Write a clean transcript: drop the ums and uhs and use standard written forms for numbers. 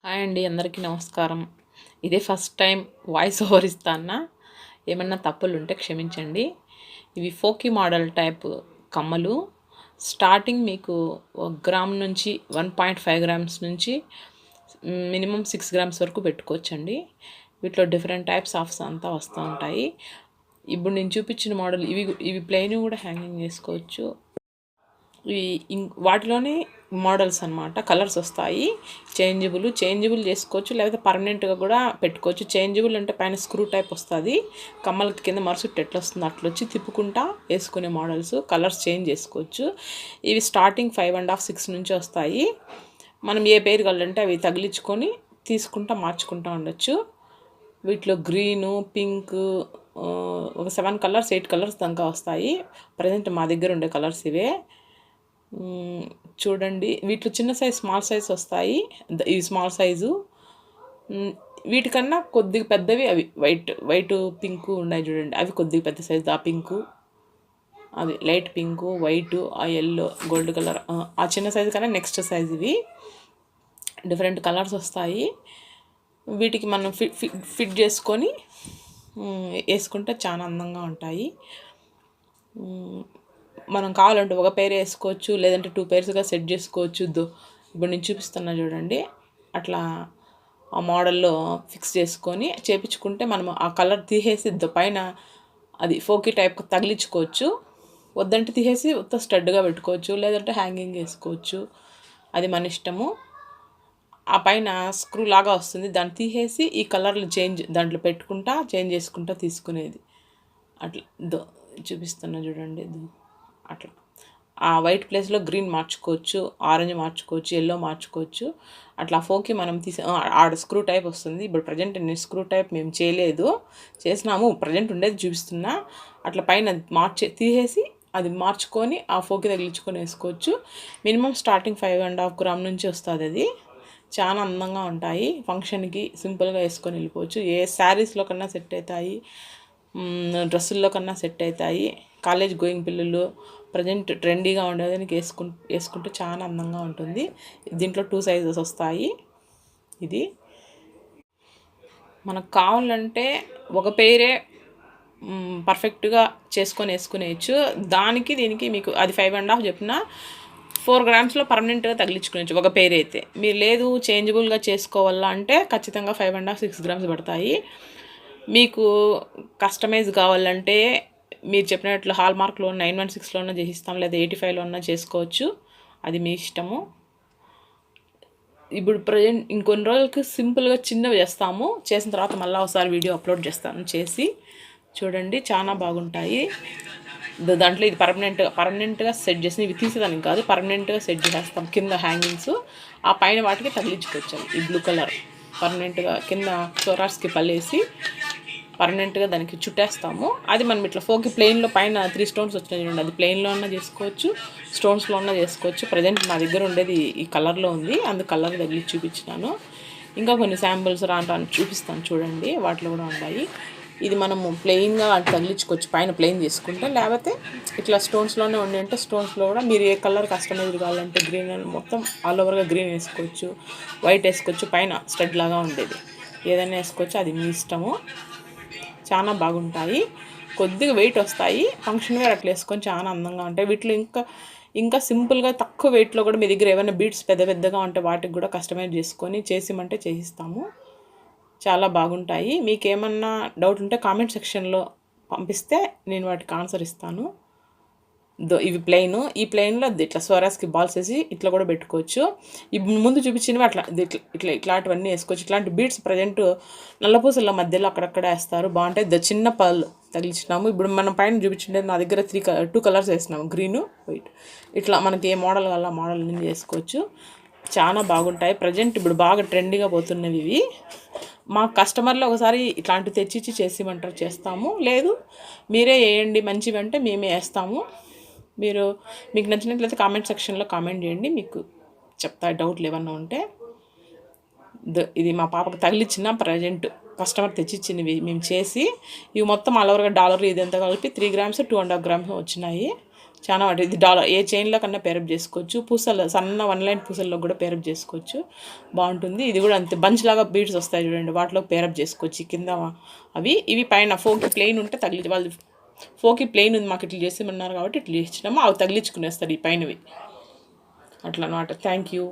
Hi అండి, అందరికీ నమస్కారం. ఇదే ఫస్ట్ టైం వాయిస్ ఓవర్ ఇస్తానా, ఏమన్నా తప్పులు ఉంటే క్షమించండి. ఇవి ఫోకీ మోడల్ టైప్ కమ్మలు. స్టార్టింగ్ మీకు 1 గ్రామ్ నుంచి 1.5 గ్రామ్స్ నుంచి మినిమం 6 గ్రామ్స్ వరకు పెట్టుకోవచ్చండి. వీటిలో డిఫరెంట్ టైప్స్ ఆఫ్స్ అంతా వస్తూ ఉంటాయి. ఇప్పుడు నేను చూపించిన మోడల్ ఇవి ప్లెయిన్ కూడా హ్యాంగింగ్ చేసుకోవచ్చు. వాటిలోనే మోడల్స్ అనమాట, కలర్స్ వస్తాయి. చేంజబుల్ చేసుకోవచ్చు, లేకపోతే పర్మనెంట్గా కూడా పెట్టుకోవచ్చు. చేంజబుల్ అంటే పైన స్క్రూ టైప్ వస్తుంది, కమ్మలకి కింద మరుసుట్టు ఎట్లా వస్తుంది అట్లా వచ్చి తిప్పుకుంటా వేసుకునే మోడల్స్. కలర్స్ చేంజ్ చేసుకోవచ్చు. ఇవి స్టార్టింగ్ 5.5 6 నుంచి వస్తాయి. మనం ఏ పేరు కావాలంటే అవి తగిలించుకొని తీసుకుంటా మార్చుకుంటా ఉండొచ్చు. వీటిలో గ్రీను, పింక్, ఒక 7 కలర్స్ 8 కలర్స్ దాకా వస్తాయి. ప్రజెంట్ మా దగ్గర ఉండే కలర్స్ ఇవే. చూడండి, వీటిలో చిన్న సైజ్ స్మాల్ సైజ్ వస్తాయి. ఇవి స్మాల్ సైజు. వీటికన్నా కొద్దిగా పెద్దవి అవి వైట్ పింక్ ఉన్నాయి చూడండి, అవి కొద్దిగా పెద్ద సైజు. ఆ పింకు, అది లైట్ పింకు, వైటు, ఆ ఎల్లో, గోల్డ్ కలర్, ఆ చిన్న సైజు కన్నా నెక్స్ట్ సైజ్. ఇవి డిఫరెంట్ కలర్స్ వస్తాయి. వీటికి మనం ఫిట్ చేసుకొని వేసుకుంటే చాలా అందంగా ఉంటాయి. మనం కావాలంటే ఒక పేరు వేసుకోవచ్చు, లేదంటే 2 పేర్స్గా సెట్ చేసుకోవచ్చు. ఇప్పుడు నేను చూపిస్తున్నా చూడండి, అట్లా ఆ మోడల్లో ఫిక్స్ చేసుకొని చేపించుకుంటే మనం ఆ కలర్ తీసేసి పైన అది ఫోకీ టైప్ తగిలించుకోవచ్చు. వద్దంటే తీసేసి ఉత్త స్టడ్గా పెట్టుకోవచ్చు, లేదంటే హ్యాంగింగ్ వేసుకోవచ్చు. అది మన ఇష్టము. ఆ పైన స్క్రూ లాగా వస్తుంది, దాన్ని తీసేసి ఈ కలర్లు దాంట్లో పెట్టుకుంటా చేంజ్ చేసుకుంటా తీసుకునేది. అట్లా చూపిస్తున్నా చూడండి, అట్లా ఆ వైట్ ప్లేస్లో గ్రీన్ మార్చుకోవచ్చు, ఆరెంజ్ మార్చుకోవచ్చు, ఎల్లో మార్చుకోవచ్చు. అట్లా ఫోకి మనం ఆడ స్క్రూ టైప్ వస్తుంది. ఇప్పుడు ప్రజెంట్ నేను స్క్రూ టైప్ మేము చేసినాము, ప్రజెంట్ ఉండేది చూపిస్తున్నా. అట్లా పైన తీసేసి అది మార్చుకొని ఆ ఫోకి తగిలించుకొని వేసుకోవచ్చు. మినిమం స్టార్టింగ్ 5.5 గ్రామ్ నుంచి వస్తుంది. అది చాలా అందంగా ఉంటాయి. ఫంక్షన్కి సింపుల్గా వేసుకొని వెళ్ళిపోవచ్చు. ఏ శారీస్లో కన్నా సెట్ అవుతాయి, డ్రెస్సుల్లో కన్నా సెట్ అవుతాయి. కాలేజ్ గోయింగ్ పిల్లలు ప్రజెంట్ ట్రెండీగా ఉండేదానికి వేసుకుంటే చాలా అందంగా ఉంటుంది. దీంట్లో 2 సైజెస్ వస్తాయి. ఇది మనకు కావాలంటే ఒక పేరే పర్ఫెక్ట్గా చేసుకొని వేసుకునేయచ్చు. దీనికి మీకు అది 5.5 చెప్పిన 4 గ్రామ్స్లో పర్మనెంట్గా తగిలించుకునేచ్చు ఒక పేరు అయితే. మీరు లేదు చేంజబుల్గా చేసుకోవాలా అంటే ఖచ్చితంగా 5.5 6 గ్రామ్స్ పడతాయి. మీకు కస్టమైజ్ కావాలంటే మీరు చెప్పినట్లు హాల్మార్క్లో 916లో చేసిస్తాం, లేదా 85లో చేసుకోవచ్చు. అది మీ ఇష్టము. ఇప్పుడు ప్రజెంట్ ఇంకొన్ని రోజులకి సింపుల్గా చిన్నవి చేస్తాము. చేసిన తర్వాత మళ్ళీ ఒకసారి వీడియో అప్లోడ్ చేస్తాను. చేసి చూడండి, చాలా బాగుంటాయి. దాంట్లో ఇది పర్మనెంట్గా సెట్ చేసి, ఇవి తీసేదానికి కాదు, పర్మనెంట్గా సెట్ చేసేస్తాం. కింద హ్యాంగింగ్స్ ఆ పైన వాటికి తగిలించుకోవచ్చు. ఈ బ్లూ కలర్ పర్మనెంట్గా కింద చోరాస్కి పల్లేసి పర్మనెంట్గా దానికి చుట్టేస్తాము. అది మనం ఇట్లా ఫోకి ప్లెయిన్లో పైన 3 స్టోన్స్ వచ్చినాయి చూడండి, అది ప్లెయిన్లో అన్నా చేసుకోవచ్చు, స్టోన్స్లో అన్నా చేసుకోవచ్చు. ప్రజెంట్ నా దగ్గర ఉండేది ఈ కలర్లో ఉంది, అందుకు కలర్ తగిలి చూపించినాను. ఇంకా కొన్ని శాంపిల్స్ రాను చూపిస్తాను చూడండి, వాటిలో కూడా ఉన్నాయి. ఇది మనము ప్లెయిన్గా తగిలించుకోవచ్చు, పైన ప్లెయిన్ చేసుకుంటే. లేకపోతే ఇట్లా స్టోన్స్లోనే ఉండి అంటే స్టోన్స్లో కూడా మీరు ఏ కలర్ కస్టమైజ్ కావాలంటే గ్రీన్ మొత్తం ఆల్ ఓవర్గా గ్రీన్ వేసుకోవచ్చు, వైట్ వేసుకోవచ్చు, పైన స్టడ్ లాగా ఉండేది ఏదైనా వేసుకోవచ్చు. అది మీ ఇష్టము. చాలా బాగుంటాయి, కొద్దిగా వెయిట్ వస్తాయి. ఫంక్షన్ వేర్ అట్లా వేసుకొని చాలా అందంగా ఉంటాయి. వీటిలో ఇంకా సింపుల్గా తక్కువ వెయిట్లో కూడా మీ దగ్గర ఏమైనా బీడ్స్ పెద్దగా ఉంటే వాటికి కూడా కస్టమైజ్ చేసుకొని చేసిమంటే చేసిస్తాము. చాలా బాగుంటాయి. మీకు ఏమన్నా డౌట్ ఉంటే కామెంట్ సెక్షన్లో పంపిస్తే నేను వాటికి ఆన్సర్ ఇస్తాను. ఇవి ప్లెయిన్, ఈ ప్లెయిన్లో ఇట్లా స్వరాస్కి బాల్స్ వేసి ఇట్లా కూడా పెట్టుకోవచ్చు. ఇప్పుడు ముందు చూపించినవి అట్లా ఇట్లాంటివన్నీ వేసుకోవచ్చు. ఇట్లాంటి బీడ్స్ ప్రజెంట్ నల్లపూసల మధ్యలో అక్కడక్కడ వేస్తారు, బాగుంటాయి. చిన్న పళ్ళు తగిలించినాము. ఇప్పుడు మనం పైన చూపించిండే నా దగ్గర 2 కలర్స్ వేసినాము, గ్రీను, వైట్. ఇట్లా మనకి ఏ మోడల్ కావాలో ఆ మోడల్ నుంచి వేసుకోవచ్చు. చాలా బాగుంటాయి. ప్రజెంట్ ఇప్పుడు బాగా ట్రెండీగా పోతున్నవి ఇవి. మా కస్టమర్లు ఒకసారి ఇట్లాంటివి తెచ్చిచ్చి చేసిమంటారు, చేస్తాము. లేదు మీరే వేయండి మంచివి అంటే మేమే వేస్తాము. మీకు నచ్చినట్లయితే కామెంట్ సెక్షన్లో కామెంట్ చేయండి, మీకు చెప్తా డౌట్లు ఏమన్నా ఉంటే. ఇది మా పాపకు తగిలిచ్చిన ప్రజెంట్ కస్టమర్ తెచ్చిచ్చినవి మేము చేసి. ఇవి మొత్తం ఆల్ ఓవర్గా డాలర్ ఇదంతా కలిపి 3 గ్రామ్స్ 2.5 గ్రామ్స్ వచ్చినాయి. చాలా వాటి ఇది ఏ చైన్లో కన్నా పేరప్ చేసుకోవచ్చు. పూసలు సన్న 1 లైన్ పూసల్లో కూడా పేరప్ చేసుకోవచ్చు, బాగుంటుంది. ఇది కూడా అంతే, బంచ్ లాగా బీడ్స్ వస్తాయి చూడండి, వాటిలో పేరప్ చేసుకోవచ్చు. కింద ఇవి పైన ఫోకి ప్లెయిన్ ఉంటే వాళ్ళు ఫోకి ప్లెయిన్ ఉంది మాకు ఇట్లా చేసేమన్నారు కాబట్టి ఇట్లా చేసినాము. అవి తగిలించుకునేస్తారు ఈ పైనవి అట్లా అనమాట. Thank you.